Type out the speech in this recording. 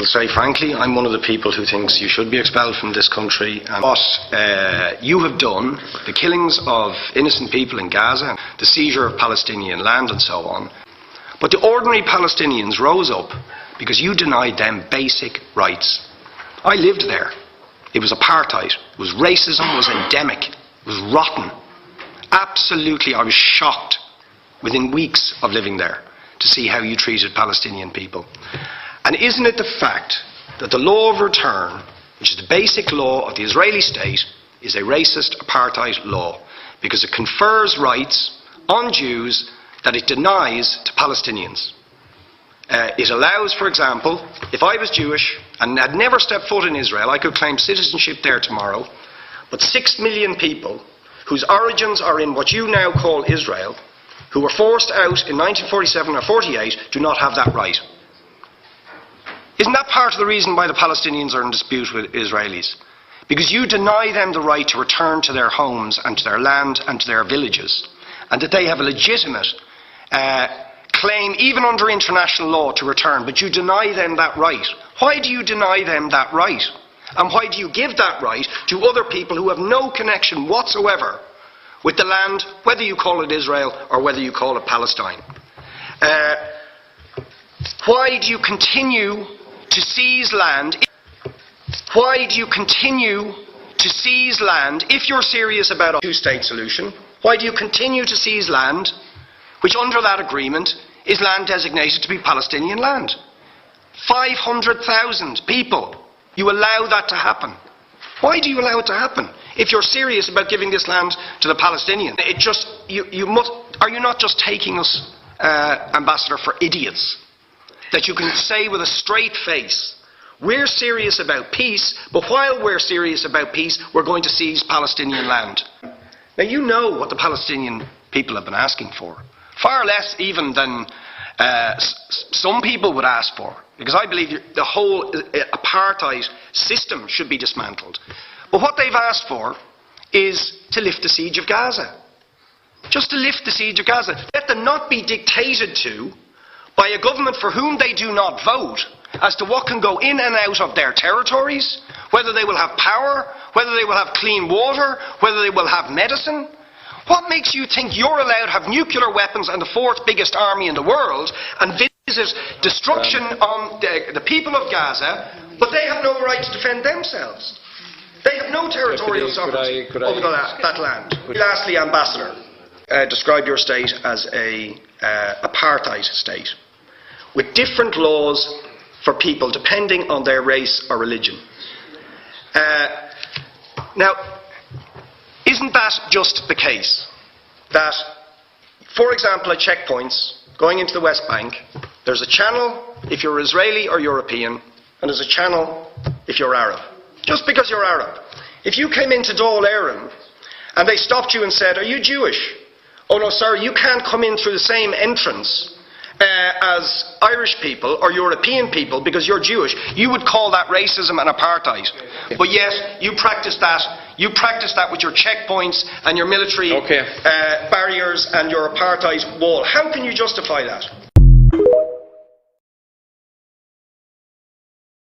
will say frankly, I'm one of the people who thinks you should be expelled from this country. And what you have done, the killings of innocent people in Gaza, the seizure of Palestinian land and so on, but the ordinary Palestinians rose up because you denied them basic rights. I lived there. It was apartheid. It was racism. It was endemic. It was rotten. Absolutely, I was shocked within weeks of living there to see how you treated Palestinian people. And isn't it the fact that the law of return, which is the basic law of the Israeli state, is a racist apartheid law because it confers rights on Jews that it denies to Palestinians. It allows, for example, if I was Jewish and had never stepped foot in Israel, I could claim citizenship there tomorrow, but 6 million people whose origins are in what you now call Israel, who were forced out in 1947 or 48, do not have that right. Isn't that part of the reason why the Palestinians are in dispute with Israelis? Because you deny them the right to return to their homes and to their land and to their villages, and that they have a legitimate claim, even under international law, to return, but you deny them that right. Why do you deny them that right? And why do you give that right to other people who have no connection whatsoever with the land, whether you call it Israel or whether you call it Palestine? Why do you continue to seize land? Why do you continue to seize land if you're serious about a two-state solution? Why do you continue to seize land which under that agreement is land designated to be Palestinian land? 500,000 people. You allow that to happen. Why do you allow it to happen? If you're serious about giving this land to the Palestinians, are you not just taking us, Ambassador, for idiots? That you can say with a straight face, we're serious about peace, but while we're serious about peace, we're going to seize Palestinian land. Now you know what the Palestinian people have been asking for. Far less even than some people would ask for. Because I believe the whole apartheid system should be dismantled. But what they've asked for is to lift the siege of Gaza. Just to lift the siege of Gaza. Let them not be dictated to by a government for whom they do not vote as to what can go in and out of their territories, whether they will have power, whether they will have clean water, whether they will have medicine. What makes you think you're allowed to have nuclear weapons and the fourth biggest army in the world and visit destruction on the people of Gaza, but they have no right to defend themselves? They have no territorial sovereignty over that land. Lastly, Ambassador, describe your state as an apartheid state with different laws for people depending on their race or religion. Now, isn't that just the case that, for example, at checkpoints going into the West Bank, there's a channel if you're Israeli or European, and there's a channel if you're Arab? Just because you're Arab. If you came into Dáil Éireann and they stopped you and said, are you Jewish? Oh no, sir, you can't come in through the same entrance as Irish people or European people because you're Jewish, you would call that racism and apartheid. But yet, you practice that with your checkpoints and your military barriers and your apartheid wall. How can you justify that?